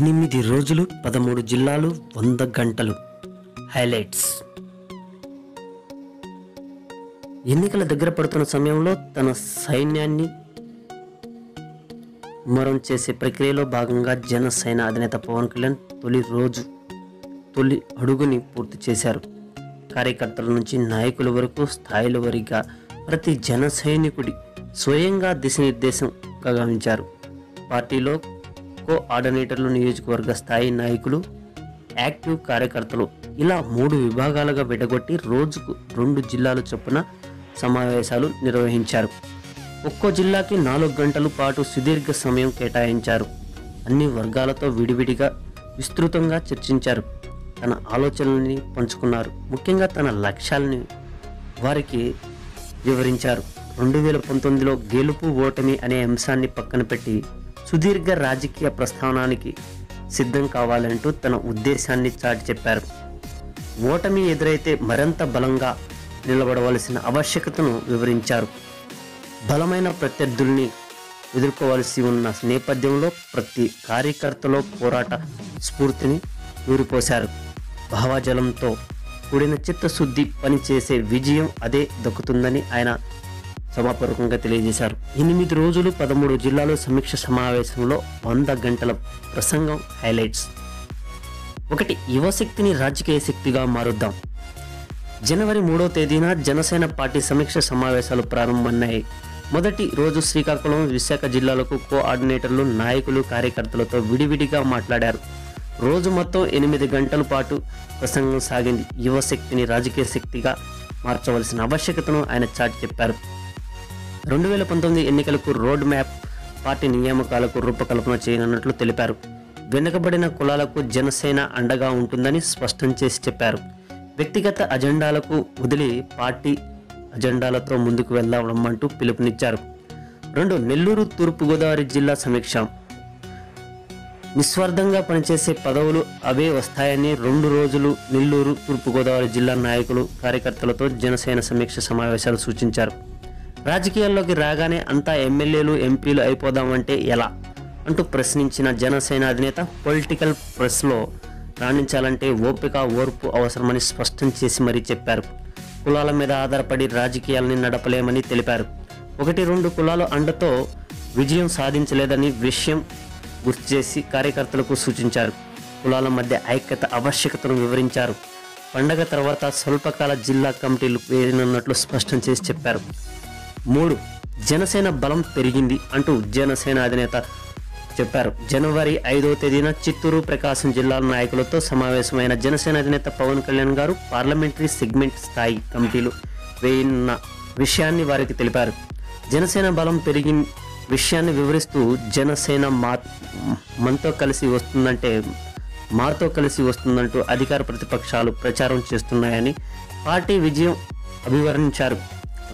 8 రోజులు 13 జిల్లాలు 100 గంటలు హైలైట్స్. ఎన్నికల దగ్గర పడుతున్న సమయంలో తన సైన్యాన్ని మరం చేసే ప్రక్రియలో భాగంగా జనసేన అధినేత పవన్ కళ్యాణ్ తొలి అడుగుని పూర్తి చేశారు. కార్యకర్తల నుంచి నాయకుల వరకు స్థాయిల వారీగా ప్రతి జన సైనికుడి స్వయంగా దిశానిర్దేశం గమనించారు. పార్టీలో కోఆర్డినేటర్లు, నియోజకవర్గ స్థాయి నాయకులు, యాక్టివ్ కార్యకర్తలు ఇలా 3 విభాగాలుగా విడగొట్టి రోజుకు 2 జిల్లాల చొప్పున సమావేశాలు నిర్వహించారు. ఒక్కో జిల్లాకి 4 గంటల పాటు సుదీర్ఘ సమయం కేటాయించారు. అన్ని వర్గాలతో విడివిడిగా విస్తృతంగా చర్చించారు. తన ఆలోచనల్ని పంచుకున్నారు. ముఖ్యంగా తన లక్ష్యాలని వారికి వివరించారు. 2019లో గెలుపు ఓటమి అనే అంశాన్ని పక్కన పెట్టి సుదీర్ఘ రాజకీయ ప్రస్థానానికి సిద్ధం కావాలంటూ తన ఉద్దేశాన్ని చాటి చెప్పారు. ఓటమి ఎదురైతే మరింత బలంగా నిలబడవలసిన ఆవశ్యకతను వివరించారు. బలమైన ప్రత్యర్థుల్ని ఎదుర్కోవలసి ఉన్న నేపథ్యంలో ప్రతి కార్యకర్తలో పోరాట స్ఫూర్తిని ఊరిపోశారు. భావజలంతో కూడిన చిత్తశుద్ధి పనిచేసే విజయం అదే దక్కుతుందని ఆయన సభాపూర్వకంగా తెలియజేశారు. 8 రోజులు 13 జిల్లాలు సమీక్ష సమావేశంలో 100 గంటల ప్రసంగం హైలైట్స్. 1. యువశక్తిని రాజకీయ శక్తిగా మారుద్దాం. జనవరి 3వ తేదీన జనసేన పార్టీ సమీక్ష సమావేశాలు ప్రారంభమయ్యాయి. మొదటి రోజు శ్రీకాకుళం, విశాఖ జిల్లాలకు కోఆర్డినేటర్లు, నాయకులు, కార్యకర్తలతో విడివిడిగా మాట్లాడారు. రోజు మొత్తం 8 గంటల పాటు ప్రసంగం సాగింది. యువశక్తిని రాజకీయ శక్తిగా మార్చవలసిన ఆవశ్యకతను ఆయన చాటి చెప్పారు. 2019 ఎన్నికలకు రోడ్ మ్యాప్, పార్టీ నియామకాలకు రూపకల్పన చేయనున్నట్లు తెలిపారు. వెనుకబడిన కులాలకు జనసేన అండగా ఉంటుందని స్పష్టం చేసి చెప్పారు. వ్యక్తిగత అజెండాలకు వదిలి పార్టీ అజెండాలతో ముందుకు వెళ్దామంటూ పిలుపునిచ్చారు. 2. నెల్లూరు తూర్పుగోదావరి జిల్లా సమీక్ష. నిస్వార్థంగా పనిచేసే పదవులు అవే వస్తాయని 2 రోజులు నెల్లూరు తూర్పుగోదావరి జిల్లా నాయకులు, కార్యకర్తలతో జనసేన సమీక్ష సమావేశాలు సూచించారు. రాజకీయాల్లోకి రాగానే అంతా ఎమ్మెల్యేలు, ఎంపీలు అయిపోదామంటే ఎలా అంటూ ప్రశ్నించిన జనసేన అధినేత పొలిటికల్ ప్రెస్లో రాణించాలంటే ఓపిక, ఓర్పు అవసరమని స్పష్టం చేసి మరీ చెప్పారు. కులాల మీద ఆధారపడి రాజకీయాలని నడపలేమని తెలిపారు. 1-2 కులాల అండతో విజయం సాధించలేదని విషయం గుర్తు చేసి కార్యకర్తలకు సూచించారు. కులాల మధ్య ఐక్యత ఆవశ్యకతను వివరించారు. పండగ తర్వాత స్వల్పకాల జిల్లా కమిటీలు వేయనున్నట్లు స్పష్టం చేసి చెప్పారు. 3. జనసేన బలం పెరిగింది అంటూ జనసేన అధినేత చెప్పారు. జనవరి 5వ తేదీన చిత్తూరు, ప్రకాశం జిల్లాల నాయకులతో సమావేశమైన జనసేన అధినేత పవన్ కళ్యాణ్ గారు పార్లమెంటరీ సెగ్మెంట్ స్థాయి కమిటీలు వేయనున్న విషయాన్ని వారికి తెలిపారు. జనసేన బలం పెరిగిన విషయాన్ని వివరిస్తూ జనసేన మాతో కలిసి వస్తుందంటూ అధికార ప్రతిపక్షాలు ప్రచారం చేస్తున్నాయని, పార్టీ విజయం అభివర్ణించారు.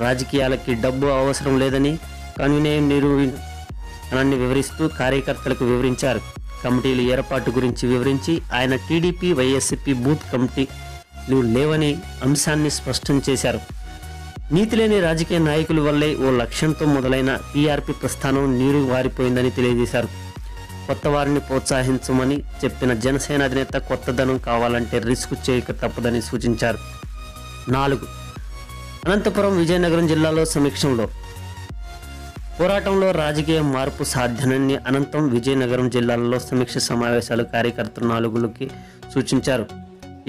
రాజకీయాలకి డబ్బు అవసరం లేదని కనుగొనాన్ని వివరిస్తూ కార్యకర్తలకు వివరించారు. కమిటీల ఏర్పాటు గురించి వివరించి ఆయన టీడీపీ, వైఎస్పీ బూత్ కమిటీలు లేవని అంశాన్ని స్పష్టం చేశారు. నీతి లేని రాజకీయ నాయకుల వల్లే ఓ లక్ష్యంతో మొదలైన టీఆర్పీ ప్రస్థానం నీరు వారిపోయిందని తెలియజేశారు. కొత్త వారిని ప్రోత్సహించమని చెప్పిన జనసేన అధినేత కొత్తదనం కావాలంటే రిస్క్ చేయక తప్పదని సూచించారు. 4. అనంతపురం, విజయనగరం జిల్లాలో సమీక్షంలో పోరాటంలో రాజకీయ మార్పు సాధ్యమని అనంతం, విజయనగరం జిల్లాలలో సమీక్ష సమావేశాలు కార్యకర్తలు 4కి సూచించారు.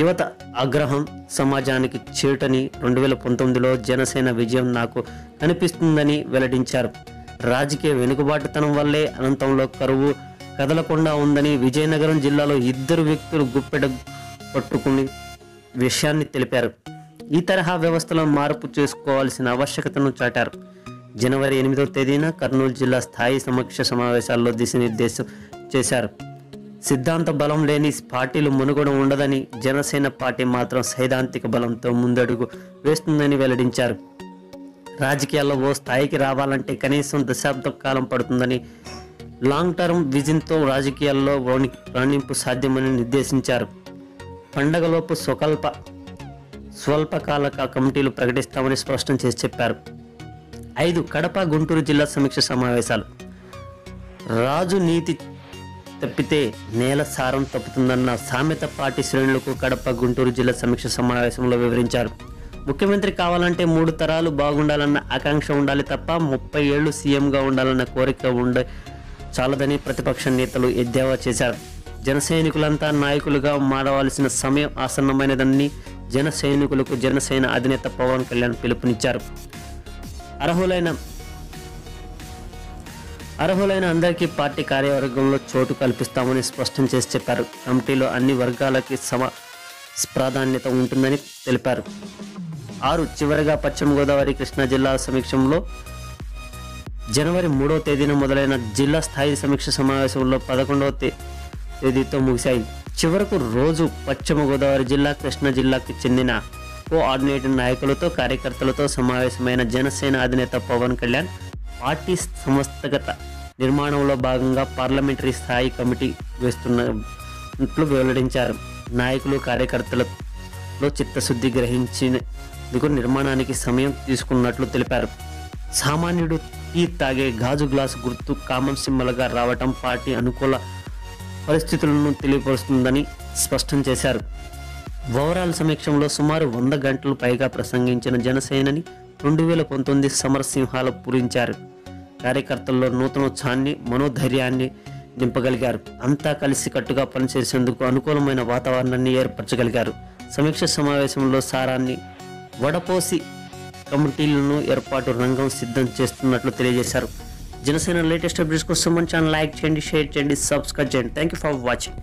యువత ఆగ్రహం సమాజానికి చేటని 2019లో జనసేన విజయం నాకు కనిపిస్తుందని వెల్లడించారు. రాజకీయ వెనుకబాటుతనం వల్లే అనంతంలో కరువు కదలకుండా ఉందని, విజయనగరం జిల్లాలో 2 వ్యక్తులు గుప్పెట పట్టుకుని విషయాన్ని తెలిపారు. ఈ తరహా వ్యవస్థలో మార్పు చేసుకోవాల్సిన ఆవశ్యకతను చాటారు. జనవరి 8వ తేదీన కర్నూలు జిల్లా స్థాయి సమీక్ష సమావేశాల్లో దిశానిర్దేశం చేశారు. సిద్ధాంత బలం లేని పార్టీలు మనుగడ ఉండదని, జనసేన పార్టీ మాత్రం సైద్ధాంతిక బలంతో ముందడుగు వేస్తుందని వెల్లడించారు. రాజకీయాల్లో ఓ స్థాయికి రావాలంటే కనీసం దశాబ్ద కాలం పడుతుందని, లాంగ్ టర్మ్ విజన్తో రాజకీయాల్లో రాణింపు సాధ్యమని నిర్దేశించారు. పండగలోపు స్వల్పకాల కమిటీలు ప్రకటిస్తామని స్పష్టం చేసి చెప్పారు. 5. కడప, గుంటూరు జిల్లా సమీక్ష సమావేశాలు. రాజు నీతి తప్పితే నేల సారం తప్పుతుందన్న సామెత పార్టీ శ్రేణులకు కడప గుంటూరు జిల్లా సమీక్ష సమావేశంలో వివరించారు. ముఖ్యమంత్రి కావాలంటే 3 తరాలు బాగుండాలన్న ఆకాంక్ష ఉండాలి తప్ప 30 ఏళ్లు సీఎంగా ఉండాలన్న కోరిక చాలదని ప్రతిపక్ష నేతలు ఎద్దేవా చేశారు. జన సైనికులంతా నాయకులుగా మారవలసిన సమయం ఆసన్నమైనదని జన సైనికులకు జనసేన అధినేత పవన్ కళ్యాణ్ పిలుపునిచ్చారు. అర్హులైన అందరికీ పార్టీ కార్యవర్గంలో చోటు కల్పిస్తామని స్పష్టం చేసి చెప్పారు. కమిటీలో అన్ని వర్గాలకి ప్రాధాన్యత ఉంటుందని తెలిపారు. 6 చివరగా పశ్చిమ గోదావరి కృష్ణా జిల్లా సమీక్షంలో జనవరి 3వ తేదీన మొదలైన జిల్లా స్థాయి సమీక్ష సమావేశంలో 11వ తేదీతో ముగిశాయి. చివరకు రోజు పశ్చిమ గోదావరి జిల్లా కృష్ణా జిల్లాకు చెందిన కోఆర్డినేటర్ నాయకులతో కార్యకర్తలతో సమావేశమైన జనసేన అధినేత పవన్ కళ్యాణ్ పార్టీ సంస్థాగత నిర్మాణంలో భాగంగా పార్లమెంటరీ స్థాయి కమిటీ వేస్తున్నట్లు వెల్లడించారు. నాయకులు కార్యకర్తలలో చిత్తశుద్ధి గ్రహించేందుకు నిర్మాణానికి సమయం తీసుకున్నట్లు తెలిపారు. సామాన్యుడు టీ తాగే గాజు గ్లాసు గుర్తు కామన్ సింబల్గా రావటం పార్టీ అనుకూల పరిస్థితులను తెలియపరుస్తుందని స్పష్టం చేశారు. ఓవరాల్ సమీక్షంలో సుమారు 100 గంటలు పైగా ప్రసంగించిన జనసేనని 2019 సమరసింహాలు పూరించారు. కార్యకర్తల్లో నూతనోత్సాహాన్ని మనోధైర్యాన్ని నింపగలిగారు. అంతా కలిసి కట్టుగా పనిచేసేందుకు అనుకూలమైన వాతావరణాన్ని ఏర్పరచగలిగారు. సమీక్ష సమావేశంలో సారాన్ని వడపోసి కమిటీలను ఏర్పాటు రంగం సిద్ధం చేస్తున్నట్లు తెలియజేశారు. జనసేన లేటెస్ట్ అప్డేట్స్ కోసం మన ఛానల్ లైక్ చేయండి, షేర్ చేయండి, సబ్స్క్రైబ్ చేయండి. Thank you for watching.